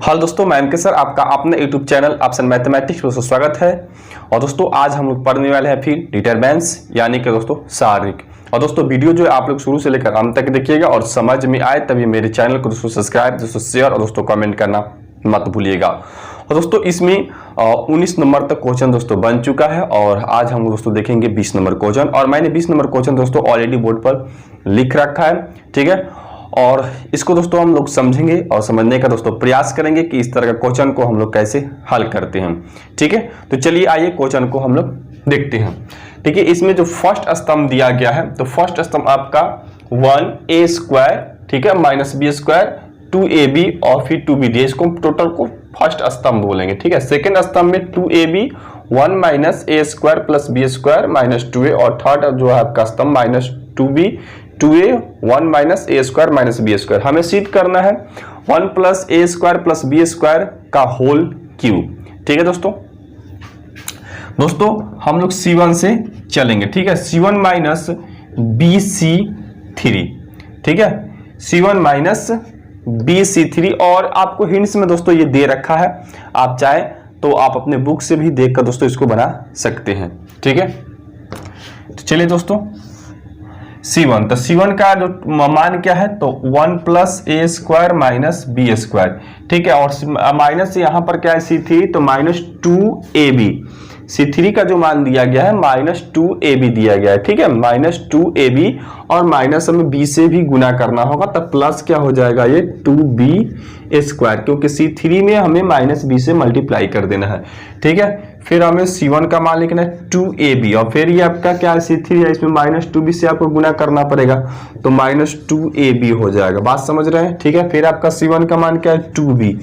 Hello दोस्तों, मैं MK sir आपका अपने यूट्यूब चैनल ऑप्शन मैथमेटिक्स में स्वागत है। और दोस्तों आज हम लोग पढ़ने वाले हैं फिर डिटरमिनेंट्स यानी कि दोस्तों शारीरिक। और दोस्तों वीडियो जो है आप लोग शुरू से लेकर अंत तक देखिएगा और समझ में आए तभी मेरे चैनल को दोस्तों सब्सक्राइब, दोस्तों शेयर और दोस्तों कमेंट करना मत भूलिएगा। और दोस्तों इसमें 19 नंबर तक क्वेश्चन दोस्तों बन चुका है और आज हम दोस्तों देखेंगे 20 नंबर क्वेश्चन। और मैंने 20 नंबर क्वेश्चन दोस्तों ऑलरेडी बोर्ड पर लिख रखा है, ठीक है। और इसको दोस्तों हम लोग समझेंगे और समझने का दोस्तों प्रयास करेंगे कि इस तरह का क्वेश्चन को हम लोग कैसे हल करते हैं, ठीक है। तो चलिए आइए क्वेश्चन को हम लोग देखते हैं, ठीक है। इसमें जो फर्स्ट स्तंभ दिया गया है तो फर्स्ट स्तंभ आपका 1a², ठीक है, -b² 2ab और फिर 2b दिया। इसको टोटल को फर्स्ट स्तंभ बोलेंगे, ठीक है। सेकेंड स्तंभ में 2ab 1 -a² + b² -2a और थर्ड जो है आपका स्तंभ -2b 2a 1 -a² -b²। हमें सिद्ध करना है 1 + a² + b² का होल क्यूब, ठीक है दोस्तों। हम लोग C1 से चलेंगे, ठीक है। C1 - bc3, ठीक है। C1 - bc3 और आपको हिंट्स में दोस्तों ये दे रखा है, आप चाहे तो आप अपने बुक से भी देखकर दोस्तों इसको बना सकते हैं, ठीक है। तो चलिए दोस्तों C1, तो C1 का जो मान क्या है तो 1 + a² - b², ठीक है। और माइनस यहाँ पर क्या है C3 तो -2ab। C3 का जो मान दिया गया है -2ab दिया गया है, ठीक है। -2ab और माइनस हमें b से भी गुना करना होगा तब प्लस क्या हो जाएगा ये 2b², क्योंकि C3 में हमें -b से मल्टीप्लाई कर देना है, ठीक है। फिर हमें C1 का मान लिखना है 2ab और फिर ये आपका क्या है C3 है, इसमें -2b से आपको गुना करना पड़ेगा तो -2ab हो जाएगा। बात समझ रहे हैं, ठीक है। फिर आपका C1 का मान क्या है 2b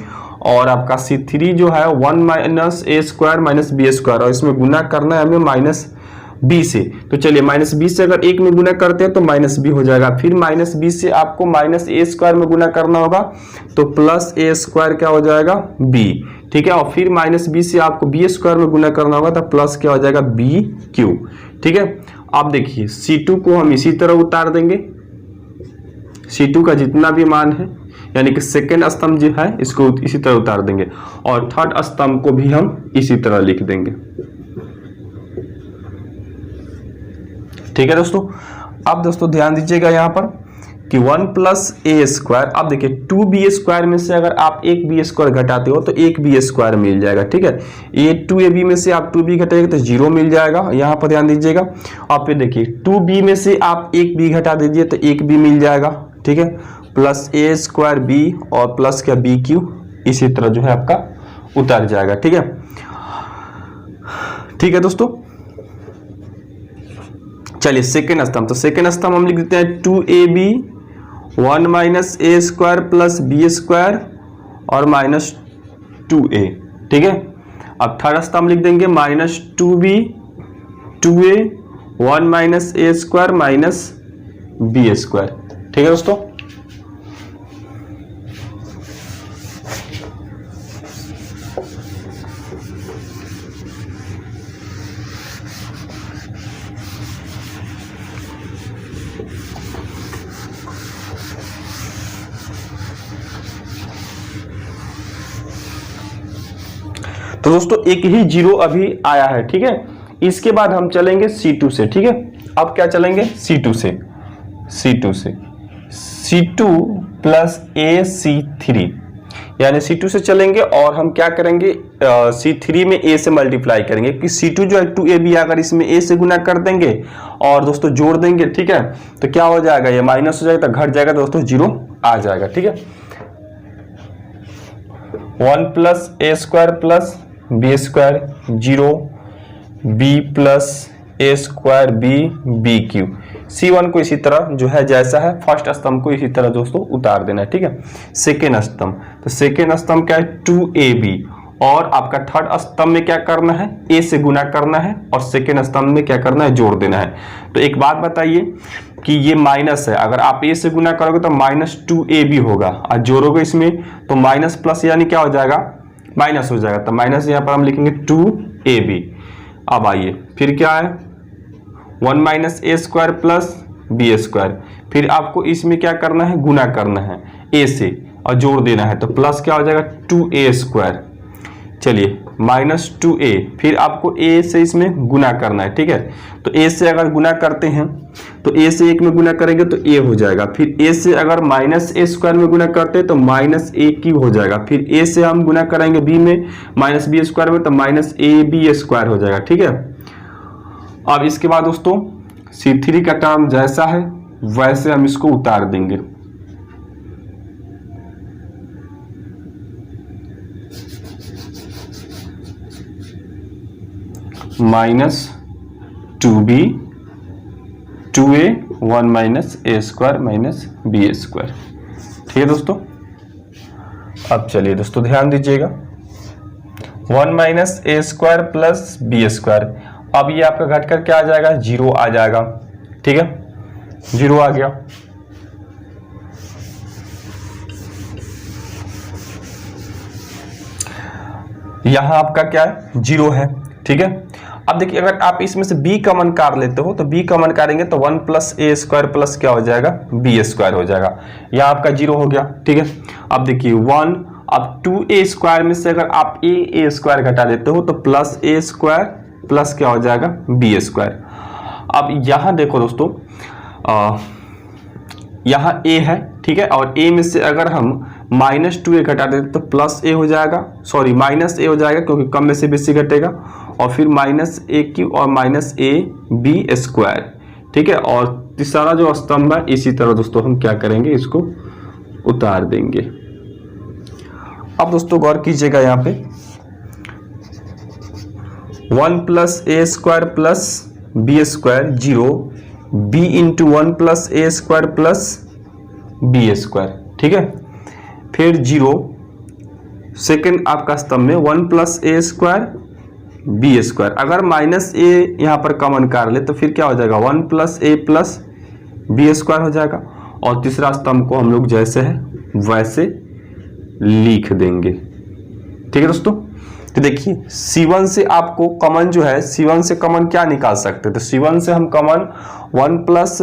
और आपका C3 जो है 1 -a² - b² और इसमें गुना करना है हमें -b से। तो चलिए -b से अगर एक में गुना करते हैं तो -b हो जाएगा। फिर -b से आपको -a² में गुना करना होगा तो +a² क्या हो जाएगा b, ठीक है। और फिर -b से आपको b² में गुना करना होगा तो प्लस क्या हो जाएगा b³, ठीक है। अब देखिए C2 को हम इसी तरह उतार देंगे, C2 का जितना भी मान है यानी कि सेकेंड स्तंभ जो है इसको इसी तरह उतार देंगे और थर्ड स्तंभ को भी हम इसी तरह लिख देंगे, ठीक है दोस्तों। अब दोस्तों ध्यान दीजिएगा यहाँ पर कि 1 + a²। अब देखिए 2b² में से अगर आप एक b² घटाते हो तो एक b² मिल जाएगा, ठीक है। ये 2ab में से आप 2b घटाएंगे तो 0 मिल जाएगा, यहाँ पर ध्यान दीजिएगा। और फिर देखिए 2b में से आप एक b घटा दीजिए तो एक b मिल जाएगा, ठीक है, +a²b और प्लस क्या b³ इसी तरह जो है आपका उतर जाएगा, ठीक है, ठीक है दोस्तों। चलिए सेकेंड स्तंभ, तो सेकेंड स्तंभ हम लिख देते हैं 2ab 1 -a² + b² और -2a, ठीक है। अब थर्ड स्तंभ लिख देंगे -2b 2a 1 -a² - b², ठीक है दोस्तों। तो दोस्तों एक ही 0 अभी आया है, ठीक है। इसके बाद हम चलेंगे C2 से, ठीक है। अब क्या चलेंगे C2 से C2 + ac3 यानी C2 से चलेंगे और हम क्या करेंगे C3 में a से मल्टीप्लाई करेंगे कि C2 जो है 2ab अगर इसमें a से गुना कर देंगे और दोस्तों जोड़ देंगे, ठीक है, तो क्या हो जाएगा ये माइनस हो जाएगा तो घट जाएगा दोस्तों 0 आ जाएगा, ठीक है। 1 + a² + b² 0 b + a² b³ C1 को इसी तरह जो है जैसा है फर्स्ट स्तंभ को इसी तरह दोस्तों उतार देना है, ठीक है। सेकेंड स्तंभ, तो सेकेंड स्तंभ क्या है 2ab और आपका थर्ड स्तंभ में क्या करना है a से गुना करना है और सेकेंड स्तंभ में क्या करना है जोड़ देना है। तो एक बात बताइए कि ये माइनस है, अगर आप a से गुना करोगे तो -2ab होगा और जोड़ोगे इसमें तो माइनस प्लस यानी क्या हो जाएगा माइनस हो जाएगा, तो माइनस यहाँ पर हम लिखेंगे 2ab। अब आइए फिर क्या है 1 - a² + b²। फिर आपको इसमें क्या करना है गुना करना है a से और जोड़ देना है, तो प्लस क्या हो जाएगा 2a²। चलिए -2a, फिर आपको a से इसमें गुना करना है, ठीक है। तो a से अगर गुना करते हैं तो a से 1 में गुना करेंगे तो a हो जाएगा, फिर a से अगर -a² में गुना करते हैं तो -a³ हो जाएगा, फिर a से हम गुना करेंगे b में -b² में तो -ab² हो जाएगा, ठीक है। अब इसके बाद दोस्तों C3 का टर्म जैसा है वैसे हम इसको उतार देंगे। -2b 2a 1 -a² -b², ठीक है दोस्तों। अब चलिए दोस्तों ध्यान दीजिएगा, 1 -a² प्लस b², अब ये आपका घटकर क्या आ जाएगा 0 आ जाएगा, ठीक है, 0 आ गया। यहां आपका क्या है 0 है, ठीक है। अब देखिए अगर आप इसमें से b कॉमन काट लेते हो तो b कॉमन काटेंगे तो 1 + a² प्लस क्या हो जाएगा b² हो जाएगा, यह आपका 0 हो गया, ठीक है। अब देखिए 1, अब 2a² में से अगर आप a² घटा देते हो तो +a² प्लस क्या हो जाएगा b²। अब यहां देखो दोस्तों यहां a है, ठीक है, और a में से अगर हम -2a घटा देते तो +a हो जाएगा, सॉरी -a हो जाएगा क्योंकि कम में से बेसी घटेगा, और फिर -a³ और -ab², ठीक है। और तीसरा जो स्तंभ है इसी तरह दोस्तों हम क्या करेंगे इसको उतार देंगे। अब दोस्तों गौर कीजिएगा यहाँ पे 1 + a² plus b² 0, b × 1 + a² plus b², ठीक है। फिर 0 सेकेंड आपका स्तंभ में 1 + a² b², अगर -a यहाँ पर कॉमन कर ले तो फिर क्या हो जाएगा 1 + a प्लस b² हो जाएगा, और तीसरा स्तंभ को हम लोग जैसे है वैसे लिख देंगे, ठीक है दोस्तों। तो देखिए C1 से आपको कॉमन जो है C1 से कॉमन क्या निकाल सकते हैं, तो C1 से हम common 1 +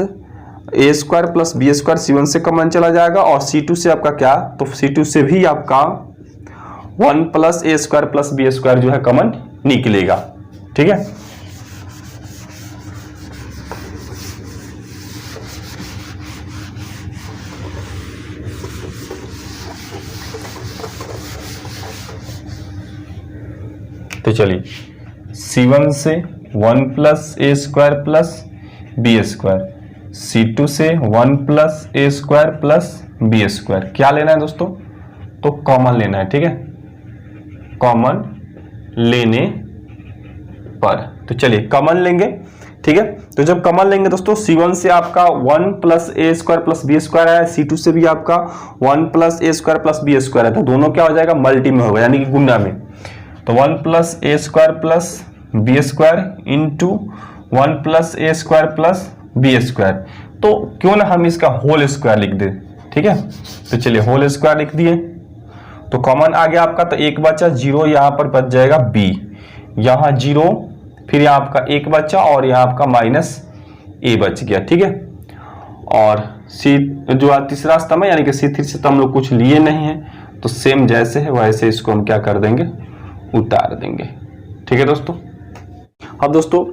a² plus b² C1 से कॉमन चला जाएगा, और C2 से आपका क्या, तो C2 से भी आपका 1 + a² प्लस b² जो है कॉमन निकलेगा, ठीक है। तो चलिए C1 से 1 + a² प्लस b², C2 से 1 + a² प्लस b², क्या लेना है दोस्तों, तो कॉमन लेना है, ठीक है, कॉमन लेने पर। तो चलिए कॉमन लेंगे, ठीक है। तो जब कॉमन लेंगे दोस्तों C1 से आपका 1 + a² प्लस b² है, C2 से भी आपका 1 + a² प्लस b² है, तो दोनों क्या हो जाएगा मल्टी में होगा, यानी कि गुना में। तो 1 + a² plus b² into 1 + a² plus b², तो क्यों ना हम इसका होल स्क्वायर लिख दें, ठीक है। तो चलिए होल स्क्वायर लिख दिए, तो कॉमन आ गया आपका, तो एक बचा 0, यहां पर बच जाएगा b, यहां 0, फिर यहाँ आपका एक बचा और यहाँ आपका -a बच गया, ठीक है। और C जो तीसरा स्तंभ है यानी कि C3 से तो हम लोग कुछ लिए नहीं है, तो सेम जैसे है वैसे इसको हम क्या कर देंगे उतार देंगे, ठीक है दोस्तों। अब दोस्तों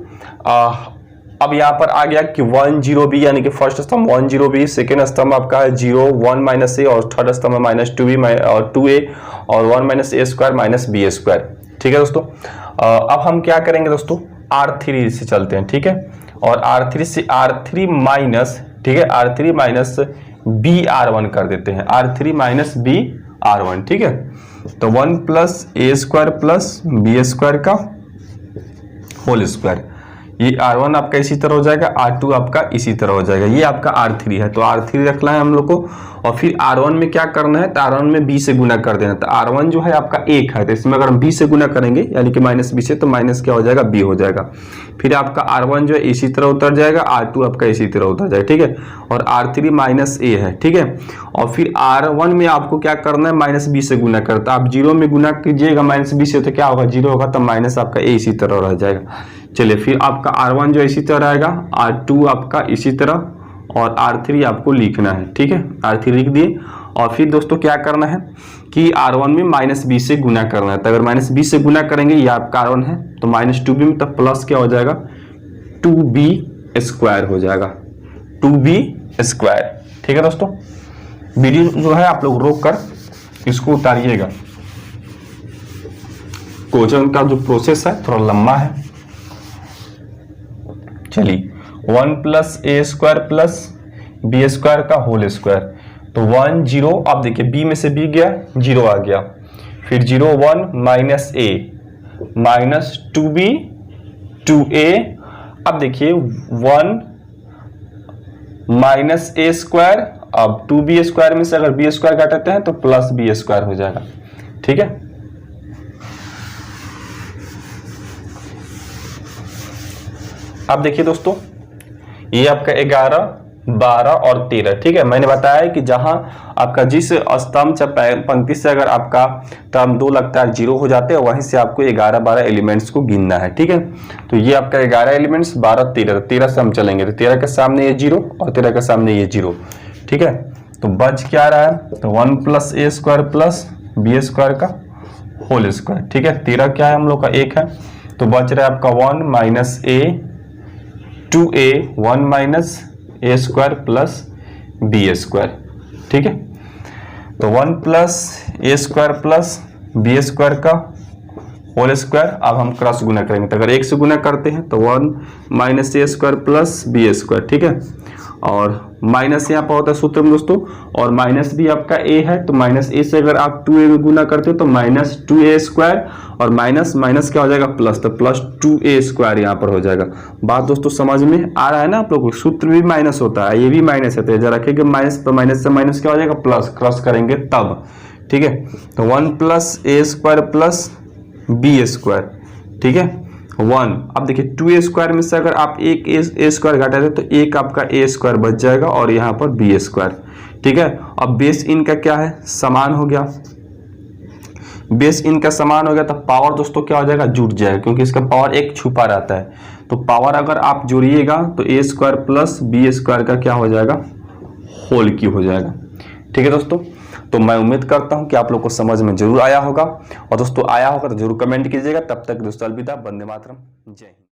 अब यहाँ पर आ गया कि 1 0 b, यानी कि फर्स्ट स्तंभ 1 0 b, सेकेंड स्तंभ आपका है 0 1 -a, और थर्ड स्तंभ है -2b और 2a और 1 -a² -b², ठीक है दोस्तों। अब हम क्या करेंगे दोस्तों R3 से चलते हैं, ठीक है, और R3 से R3 माइनस, ठीक है, R3 माइनस BR1 कर देते हैं, R3 माइनस BR1, ठीक है। तो 1 + a² प्लस b² का होल स्क्वायर, ये R1 आपका इसी तरह हो जाएगा, R2 आपका इसी तरह हो जाएगा, ये आपका R3 है, तो R3 रखना है हम लोग को। और फिर R1 में क्या करना है, तो R1 में b से गुना कर देना, तो R1 जो है आपका 1 है, तो इसमें अगर हम b से गुना करेंगे यानी कि -b से, तो माइनस क्या हो जाएगा b हो जाएगा। फिर आपका R1 जो है इसी तरह उतर जाएगा, R2 आपका इसी तरह उतर जाएगा, ठीक है, और R3 -a है, ठीक है। और फिर R1 में आपको क्या करना है, -b से गुना करता, आप 0 में गुना कीजिएगा -b से, तो क्या होगा 0 होगा, तो माइनस आपका a इसी तरह रह जाएगा। चलिए फिर आपका R1 जो इसी तरह आएगा, R2 आपका इसी तरह, और R3 आपको लिखना है, ठीक है, R3 लिख दिए। और फिर दोस्तों क्या करना है कि R1 में -b से गुना करना है। तो अगर -b से गुना करेंगे, ये आपका R1 है, तो -2b में तब प्लस क्या हो जाएगा, 2b स्क्वायर हो जाएगा, 2b स्क्वायर। ठीक है दोस्तों, वीडियो जो है आप लोग रोक कर इसको उतारिएगा, क्वेश्चन का जो प्रोसेस है थोड़ा लंबा है। चलिए 1 + a² + b² का होल स्क्वायर, तो 1 0, अब देखिए b में से b गया, 0 आ गया, फिर 0 1 -a -2b 2a, अब देखिए 1 -a², अब 2b² में से अगर b² घटाते हैं तो +b² हो जाएगा। ठीक है, अब देखिए दोस्तों, ये आपका 11 12 और 13। ठीक है, मैंने बताया कि जहां आपका जिस स्तंभ या पंक्ति से अगर आपका टर्म 2 लगता है 0 हो जाते हैं, वहीं से आपको 11 12 एलिमेंट्स को गिनना है। ठीक है, तो ये आपका 11 एलिमेंट्स, 12 13, 13 से हम चलेंगे, तो 13 के सामने ये 0 और 13 के सामने ये 0। ठीक है, तो बच क्या रहा है, तो 1 + a² + b² का होल स्क्वायर। ठीक है, 13 क्या है हम लोग का 1 है, तो बच रहा है आपका 1 - a 2a 1 - a² + b²। ठीक है, तो 1 + a² + b² का होल स्क्वायर, अब हम क्रॉस गुना करेंगे, तो अगर 1 से गुना करते हैं तो 1 - a² + b²। ठीक है, और माइनस यहाँ पर होता है सूत्र में दोस्तों, और माइनस भी आपका a है, तो -a से अगर आप 2a में गुना करते हो तो -2a², और माइनस माइनस क्या हो जाएगा, प्लस, तो +2a² यहाँ पर हो जाएगा। बात दोस्तों समझ में आ रहा है ना आप लोगों को, सूत्र भी माइनस होता है, ये भी माइनस है, तो जरा रखेंगे माइनस, तो माइनस से माइनस क्या हो जाएगा, प्लस, क्रॉस करेंगे तब। ठीक है, तो 1 + a² + b²। ठीक है, 1, अब देखिए 2a² में से अगर आप एक a² घटा दे तो एक आपका a² बच जाएगा और यहाँ पर b²। ठीक है, अब बेस इनका क्या है, समान हो गया, बेस इनका समान हो गया, तो पावर दोस्तों क्या हो जाएगा, जुड़ जाएगा, क्योंकि इसका पावर एक छुपा रहता है, तो पावर अगर आप जोड़िएगा तो a² + b² का क्या हो जाएगा, होल क्यूब हो जाएगा। ठीक है दोस्तों, तो मैं उम्मीद करता हूं कि आप लोग को समझ में जरूर आया होगा, और दोस्तों आया होगा तो जरूर कमेंट कीजिएगा। तब तक दोस्तों अलविदा, वंदे मातरम, जय हिंद।